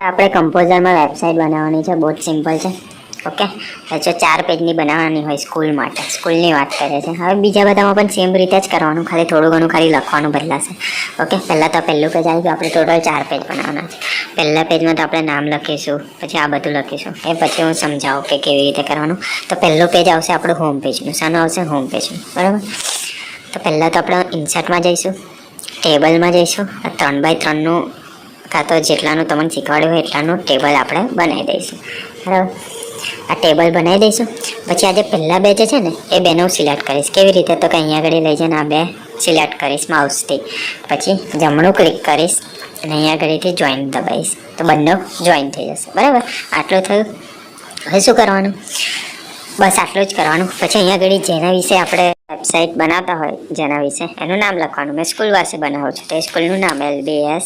આપણે કમ્પોઝરમાં વેબસાઇટ બનાવવાની છે, બહુ જ સિમ્પલ છે. ઓકે, જો 4 પેજની બનાવવાની હોય સ્કૂલ માટે, સ્કૂલની વાત કરે છે. હવે બીજા બધામાં પણ સેમ રીતે જ કરવાનું, ખાલી થોડું ઘણું ખાલી લખવાનું બદલાશે. ઓકે, પહેલાં તો પહેલું પેજ આવી ગયું. આપણે ટોટલ 4 પેજ બનાવવાના છે. પહેલા પેજમાં તો આપણે નામ લખીશું, પછી આ બધું લખીશું. એ પછી હું સમજાવું કે કેવી રીતે કરવાનું. તો પહેલું પેજ આવશે આપણું હોમ પેજનું. શાનું આવશે? હોમ પેજનું. બરાબર. તો પહેલાં તો આપણે ઇન્સર્ટમાં જઈશું, ટેબલમાં જઈશું. 3x3નું કાં તો જેટલાનું તમને શીખવાડ્યું હોય એટલાનું ટેબલ આપણે બનાવી દઈશું. બરાબર. આ ટેબલ બનાવી દઈશું. પછી આજે પહેલાં બે જે છે ને એ બેનું સિલેક્ટ કરીશ. કેવી રીતે? તો કે અહીંયા આગળ લઈ જઈને આ બે સિલેક્ટ કરીશ માઉસથી. પછી જમણું ક્લિક કરીશ અને અહીંયા આગળથી જોઈન દબાવીશ. તો બંને જોઈન થઈ જશે. બરાબર. આટલું થયું. હવે શું કરવાનું? બસ આટલું જ કરવાનું. પછી અહીંયા આગળ જેના વિશે આપણે વેબસાઇટ બનાવતા હોય, જેના વિશે એનું નામ લખવાનું. મેં સ્કૂલ પાસે બનાવું છું તો એ સ્કૂલનું નામ LBS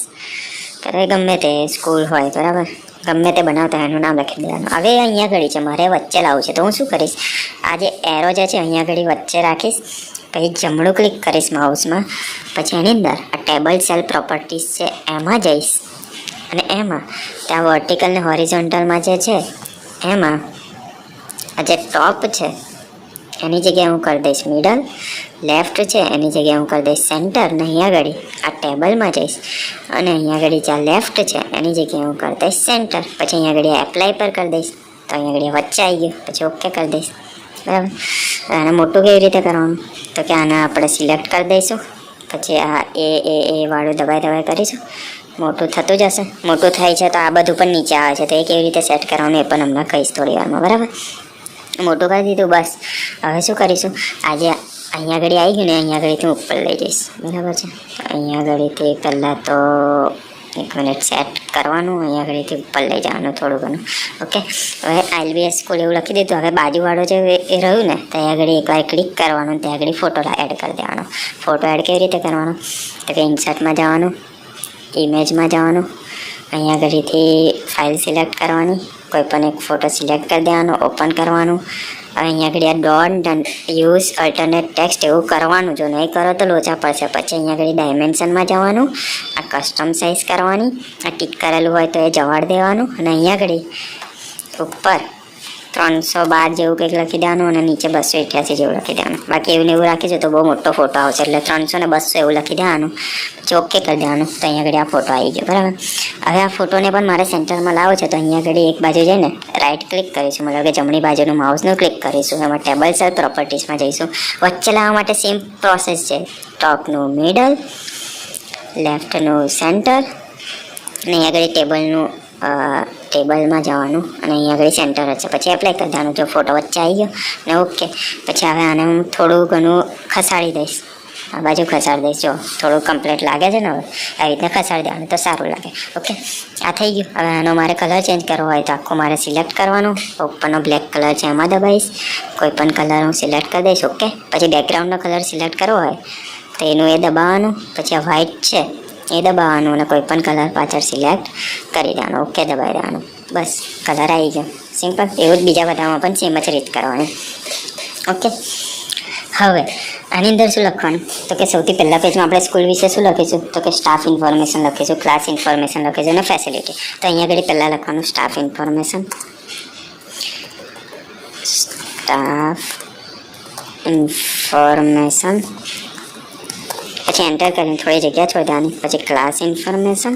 કરે, ગમે તે સ્કૂલ હોય. બરાબર. ગમે તે બનાવતા એનું નામ લખી દેવાનું. હવે અહીંયા ઘડી છે, મારે વચ્ચે લાવવું છે. તો હું શું કરીશ? આ જે એરો જે છે અહીંયા ઘડી વચ્ચે રાખીશ. પછી જમણું ક્લિક કરીશ માઉસમાં. પછી એની અંદર આ ટેબલ સેલ પ્રોપર્ટીઝ છે એમાં જઈશ અને એમાં ત્યાં વર્ટિકલ ને હોરિઝોન્ટલમાં જે છે એમાં આ જે ટોપ છે એની જગ્યાએ હું કરી દઈશ મિડલ, લેફ્ટ છે એની જગ્યાએ હું કરી દઈશ સેન્ટર. ને અહીંયા આગળ આ ટેબલમાં જઈશ અને અહીંયા આગળ જ્યાં લેફ્ટ છે એની જગ્યાએ હું કરી દઈશ સેન્ટર. પછી અહીંયા આગળ એપ્લાય પર કરી દઈશ. તો અહીંયા આગળ વચ્ચે આવી ગયું. પછી ઓકે કરી દઈશ. બરાબર. આને મોટું કેવી રીતે કરવાનું? તો કે આને આપણે સિલેક્ટ કરી દઈશું. પછી આ એ વાળું દબાઈ કરીશું. મોટું થતું જશે. મોટું થાય છે તો આ બધું પણ નીચે આવે છે. તો એ કેવી રીતે સેટ કરવાનું એ પણ હમણાં કહીશ થોડી વારમાં. બરાબર. મોટું કરી દીધું. બસ હવે શું કરીશું? આજે અહીંયા આગળ આવી ગયું ને અહીંયા આગળથી ઉપર લઈ જઈશ. બરાબર છે. અહીંયા આગળથી પહેલાં તો 1 મિનિટ સેટ કરવાનું. અહીંયા આગળથી ઉપર લઈ જવાનું થોડું ઘણું. ઓકે. હવે LBS સ્કૂલ એવું લખી દીધું. હવે બાજુવાળો જે એ રહ્યું ને ત્યાં આગળ એકવાર ક્લિક કરવાનું. ત્યાં આગળ ફોટો એડ કરી દેવાનો. ફોટો એડ કેવી રીતે કરવાનો? તો કે ઇન્સર્ટમાં જવાનું, ઇમેજમાં જવાનું, અહીંયા આગળથી ફાઇલ સિલેક્ટ કરવાની, કોઈ પણ એક ફોટો સિલેક્ટ કરી દેવાનો, ઓપન કરવાનું. હવે અહીંયા આગળ ડોન્ટ યુઝ અલ્ટરનેટ ટેક્સ્ટ એવું કરવાનું. જો નહીં કરો તો લોચા પડશે. પછી અહીંયા આગળ ડાયમેન્શનમાં જવાનું, આ કસ્ટમ સાઇઝ કરવાની, આ ટીક કરેલું હોય તો એ જવાડ દેવાનું અને અહીંયા આગળ ઉપર 312 જેવું કંઈક લખી દેવાનું અને નીચે 288 જેવું લખી દેવાનું. બાકી એવું ને એવું રાખીશું તો બહુ મોટો ફોટો આવશે. એટલે 300 ને 200 એવું લખી દેવાનું. પછી ઓકે કરી દેવાનું. તો અહીંયા આગળ આ ફોટો આવી ગયો. બરાબર. હવે આ ફોટોને પણ મારે સેન્ટરમાં લાવો છે. તો અહીંયા આગળ એક બાજુ જઈને રાઈટ ક્લિક કરીશું. મતલબ કે જમણી બાજુનું માઉસનું ક્લિક કરીશું. એમાં ટેબલ સેલ પ્રોપર્ટીઝમાં જઈશું. વચ્ચે લાવવા માટે સેમ પ્રોસેસ છે. ટોપનું મિડલ, લેફ્ટનું સેન્ટર અને અહીંયા આગળ ટેબલમાં જવાનું અને અહીંયા આગળ સેન્ટર છે. પછી એપ્લાય કરી દેવાનું. જો ફોટો વચ્ચે આવી ગયો ને ઓકે. પછી હવે આને હું થોડું ઘણું ખસાડી દઈશ. આ બાજુ ખસાડી દઈશ. જો થોડું કમ્પ્લીટ લાગે છે ને હવે આવી રીતના ખસાડી દેવાનું તો સારું લાગે. ઓકે. આ થઈ ગયું. હવે આનો મારે કલર ચેન્જ કરવો હોય તો આખું મારે સિલેક્ટ કરવાનું. ઉપરનો બ્લેક કલર છે એમાં દબાઈશ. કોઈ પણ કલર હું સિલેક્ટ કરી દઈશ. ઓકે. પછી બેકગ્રાઉન્ડનો કલર સિલેક્ટ કરવો હોય તો એનું એ દબાવવાનું. પછી આ વ્હાઇટ છે એ દબાવવાનું અને કોઈ પણ કલર પાછળ સિલેક્ટ કરી દેવાનું. ઓકે દબાવી દેવાનું. બસ કલર આવી ગયો. સિમ્પલ. એવું જ બીજા બધામાં પણ સેમ જ રીત કરવાની. ઓકે. હવે આની અંદર શું લખવાનું? તો કે સૌથી પહેલા પેજમાં આપણે સ્કૂલ વિશે શું લખીશું? તો કે સ્ટાફ ઇન્ફોર્મેશન લખીશું, ક્લાસ ઇન્ફોર્મેશન લખીશું અને ફેસિલિટી. તો અહીંયા આગળ પહેલાં લખવાનું સ્ટાફ ઇન્ફોર્મેશન. Staff information. પછી એન્ટર કરીને થોડી જગ્યા છોડી દેવાની. પછી ક્લાસ ઇન્ફોર્મેશન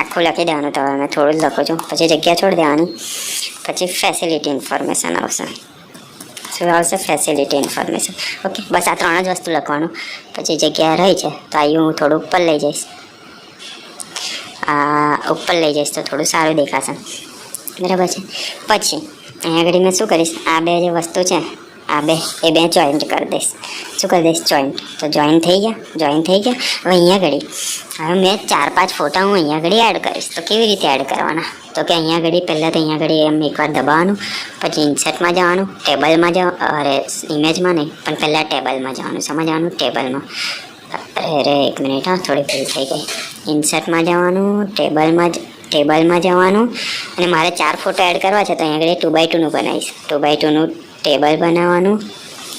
આખું લખી દેવાનું. તો મેં થોડું જ લખું છું. પછી જગ્યા છોડી દેવાની. પછી ફેસિલિટી ઇન્ફોર્મેશન આવશે. શું આવશે? Facility information. ઓકે. બસ આ 3 જ વસ્તુ લખવાનું. પછી જગ્યા રહી છે તો અહીં હું થોડું ઉપર લઈ જઈશ. આ ઉપર લઈ જઈશ તો થોડું સારું દેખાશે. બરાબર છે. પછી અહીંયા આગળ મેં શું કરીશ? આ બે જે વસ્તુ છે આ બે જોઈન્ટ કરી દઈશ. શું કરી દઈશ? જોઈન્ટ. તો જોઈન્ટ થઈ ગયા. હવે અહીંયા આગળ હવે મેં 4-5 ફોટા હું અહીંયા આગળ એડ કરીશ. તો કેવી રીતે એડ કરવાના? તો કે અહીંયા આગળ પહેલાં તો અહીંયા આગળ એમ એકવાર દબાવવાનું. પછી ઇન્સર્ટમાં જવાનું, ટેબલમાં અરે ઇમેજમાં નહીં પણ પહેલાં ટેબલમાં જવાનું. સમજવાનું? ટેબલમાં. અરે 1 મિનિટ. હા, થોડી ભૂલ થઈ ગઈ. ઇન્સર્ટમાં જવાનું, ટેબલમાં જવાનું અને મારે 4 ફોટો એડ કરવા છે. તો અહીંયા આગળ 2x2નું બનાવીશ. 2x2નું ટેબલ બનાવવાનું.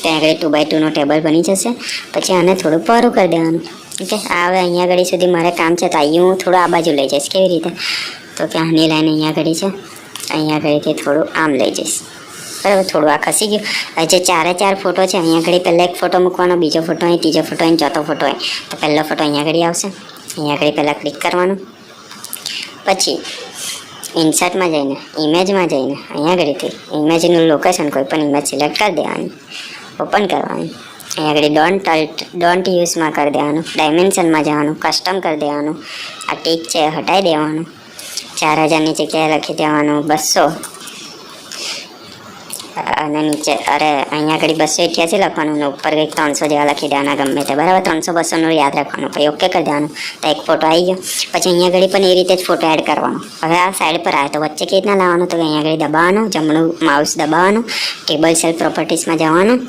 ત્યાં આગળ 2x2નો ટેબલ બની જશે. પછી આને થોડું પહોળું કરી દેવાનું. ઓકે. હવે અહીંયા ઘડી સુધી મારે કામ છે, તો અહીં હું થોડું આ બાજુ લઈ જઈશ. કેવી રીતે? તો કે આની લાઈન અહીંયા ઘડી છે, અહીંયા ઘડીથી થોડું આમ લઈ જઈશ. બરાબર, થોડું આ ખસી ગયું. હવે જે 4 ફોટો છે, અહીંયા ઘડી પહેલાં એક ફોટો મૂકવાનો, બીજો ફોટો અહીં, ત્રીજો ફોટો અહીં, ચોથો ફોટો અહીં. તો પહેલો ફોટો અહીંયા ઘડી આવશે. અહીંયા ઘડી પહેલાં ક્લિક કરવાનું. પછી ઇન્સર્ટમાં જઈને, ઇમેજમાં જઈને, અહીંયા ઘડીથી ઇમેજનું લોકેશન કોઈ પણ ઇમેજ સિલેક્ટ કરી દેવાની, ઓપન કરવાની. અહીંયા આગળ ડોન્ટ યુઝમાં કરી દેવાનું, ડાયમેન્શનમાં જવાનું, કસ્ટમ કરી દેવાનું. આ ટીક છે હટાવી દેવાનું. 4000ની જગ્યાએ લખી દેવાનું 200, અને નીચે અહીંયા આગળ 288 લખવાનું, ને ઉપર કંઈક 300 જેવા લખી દેવાના, ગમે તે. બરાબર, 300 200નું યાદ રાખવાનું. પછી ઓકે કરી દેવાનું. તો એક ફોટો આવી ગયો. પછી અહીંયા આગળ પણ એ રીતે જ ફોટો એડ કરવાનો. હવે આ સાઈડ પર આવે તો વચ્ચે કેવી રીતના લાવવાનું? તો અહીંયા આગળ દબાવવાનું, જમણું માઉસ દબાવવાનું, ટેબલ સેલ પ્રોપર્ટીસમાં જવાનું.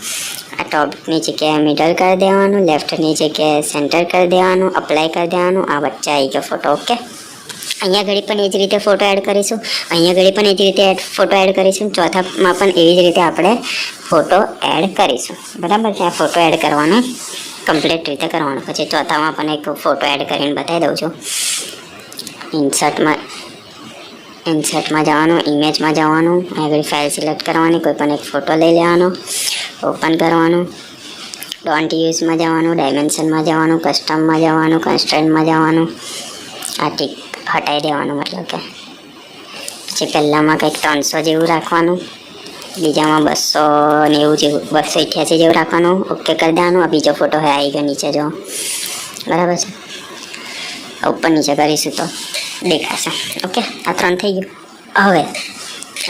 આ ટોપની જગ્યાએ મિડલ કરી દેવાનું, લેફ્ટની જગ્યાએ સેન્ટર કરી દેવાનું, અપ્લાય કરી દેવાનું. આ વચ્ચે આવી ગયો ફોટો. ઓકે. અહીંયા ઘડી પણ એ જ રીતે ફોટો એડ કરીશું, અહીંયા ઘડી પણ એ જ રીતે ફોટો એડ કરીશું, ચોથામાં પણ એવી જ રીતે આપણે ફોટો એડ કરીશું. બરાબર, ત્યાં ફોટો એડ કરવાનો કમ્પ્લીટ રીતે કરવાનો. પછી ચોથામાં પણ એક ફોટો એડ કરીને બતાવી દઉં છું. ઇન્સર્ટમાં જવાનું, ઇમેજમાં જવાનું, આગળ ફાઇલ સિલેક્ટ કરવાની, કોઈ પણ એક ફોટો લઈ લેવાનો, ઓપન કરવાનું. ડોન્ટ યુઝમાં જવાનું, ડાયમેન્શનમાં જવાનું, કસ્ટમમાં જવાનું, કન્સ્ટ્રેન્ટમાં જવાનું. આ ટીક હટાવી દેવાનું, મતલબ કે. પછી પહેલાંમાં કંઈક 300 જેવું રાખવાનું, બીજામાં 290 જેવું, 288 જેવું રાખવાનું. ઓકે કરી દેવાનું. આ બીજો ફોટો હવે આવી ગયો નીચે, જો. બરાબર છે. ઉપર નીચે કરીશું તો દેખાશે. ઓકે, આ 3 થઈ ગયું. હવે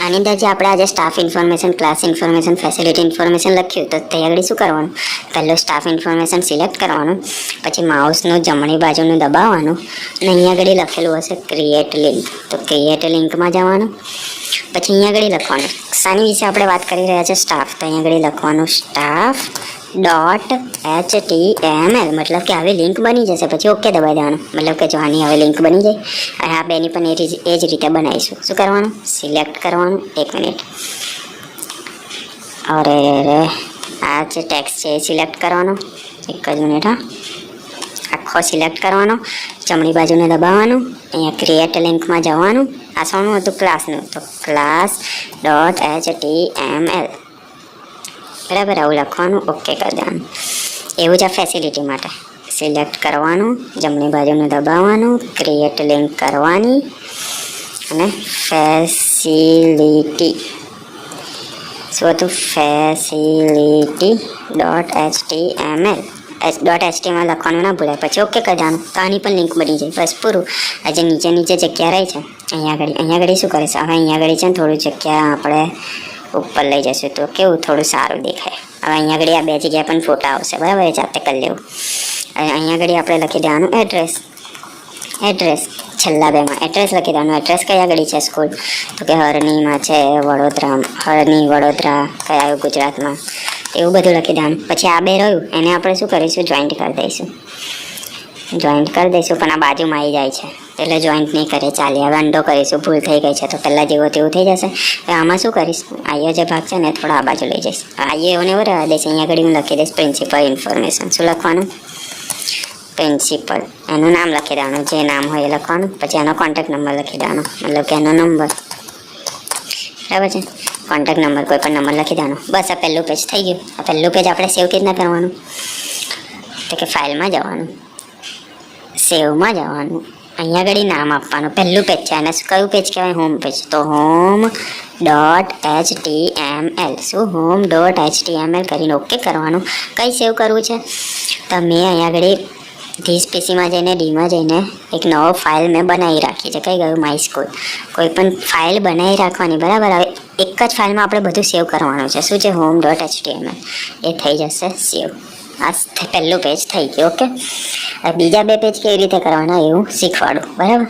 આની અંદર જે આપણે આજે staff information, class information, facility information લખ્યું, તો તે આગળ શું કરવાનું? પહેલું સ્ટાફ ઇન્ફોર્મેશન સિલેક્ટ કરવાનું, પછી માઉસનું જમણી બાજુનું દબાવવાનું, અને અહીંયા આગળ લખેલું હશે ક્રિએટ લિંક, તો ક્રિએટ લિંકમાં જવાનું. પછી અહીંયા આગળ લખવાનું, શાની વિશે આપણે વાત કરી રહ્યા છે? સ્ટાફ. તો અહીંયા આગળ લખવાનું સ્ટાફ .html, મતલબ કે આવી લિંક બની જશે. પછી ઓકે દબાવી દેવાનું, મતલબ કે જો આની હવે લિંક બની જાય. અને આ બેની પણ એ જ રીતે બનાવીશું. શું કરવાનું? સિલેક્ટ કરવાનું. 1 મિનિટ. અરે આ જે ટેક્સ્ટ છે એ સિલેક્ટ કરવાનો. એક જ મિનિટ. હા, આખો સિલેક્ટ કરવાનો, જમણી બાજુને દબાવવાનું, અહીંયા ક્રિએટ લિંકમાં જવાનું. આ શાનું હતું? ક્લાસનું. તો class.html. બરાબર, આવું લખવાનું. ઓકે કરી દેવાનું. એવું જ આ ફેસિલિટી માટે સિલેક્ટ કરવાનું, જમણી બાજુને દબાવવાનું, ક્રિએટ લિંક કરવાની, અને ફેસિલિટી શું હતું? facility.html લખવાનું ના ભૂલાય. પછી ઓકે કરી દેવાનું. તો આની પણ લિંક બની જાય. બસ પૂરું. આજે નીચે જગ્યા રહી છે અહીંયા આગળ શું કરે છે? હવે અહીંયા આગળ છે ને થોડું જગ્યા આપણે ઉપર લઈ જશું તો કેવું થોડું સારું દેખાય. હવે અહીંયા આગળ આ 2 જગ્યા પણ ફોટા આવશે. બરાબર, એ જાતે કરી લેવું. અહીંયા આગળ આપણે લખી દેવાનું એડ્રેસ છેલ્લા 2માં એડ્રેસ લખી દેવાનું. એડ્રેસ કયા આગળ છે? સ્કૂલ. તો કે હરણીમાં છે, વડોદરા કયા ગુજરાતમાં, એવું બધું લખી દેવાનું. પછી આ 2 રહ્યું એને આપણે શું કરીશું? જોઈન્ટ કરી દઈશું. પણ આ બાજુમાં આવી જાય છે એટલે જોઈન્ટ નહીં કરે, ચાલે. હવે અંડો કરીશું. ભૂલ થઈ ગઈ છે તો પહેલાં જેવો તેવું થઈ જશે. હવે આમાં શું કરીશ? આઈઓ જે ભાગ છે ને થોડા આ બાજુ લઈ જઈશ. આઈએ એવું રહેવા દઈશ. અહીંયા આગળ હું લખી દઈશ પ્રિન્સિપલ ઇન્ફોર્મેશન. શું લખવાનું? પ્રિન્સિપલ. એનું નામ લખી દેવાનું, જે નામ હોય એ લખવાનું. પછી એનો કોન્ટેક્ટ નંબર લખી દેવાનો, મતલબ કે એનો નંબર. બરાબર છે. કોન્ટેક્ટ નંબર, કોઈ પણ નંબર લખી દેવાનો. બસ આ પહેલું પેજ થઈ ગયું. આ પહેલું પેજ આપણે સેવ કેવી રીતના કરવાનું? તો કે ફાઇલમાં જવાનું, સેવમાં જવાનું, અહીંયા આગળ નામ આપવાનું. પહેલું પેજ છે, અને કયું પેજ કહેવાય? Home page. તો home.html. શું? home.html કરીને ઓકે કરવાનું. કઈ સેવ કરવું છે? તો મેં અહીંયા આગળ ધીસ પીસીમાં જઈને ડીમાં જઈને એક નવો ફાઇલ મેં બનાવી રાખી છે. કઈ ગયું? My school. કોઈ પણ ફાઇલ બનાવી રાખવાની. બરાબર. હવે એક જ ફાઇલમાં આપણે બધું સેવ કરવાનું છે. શું છે? home.html. એ થઈ જશે સેવ. આ પહેલું પેજ થઈ ગયું. ઓકે. બીજા 2 પેજ કેવી રીતે કરવાના એવું શીખવાડું. બરાબર.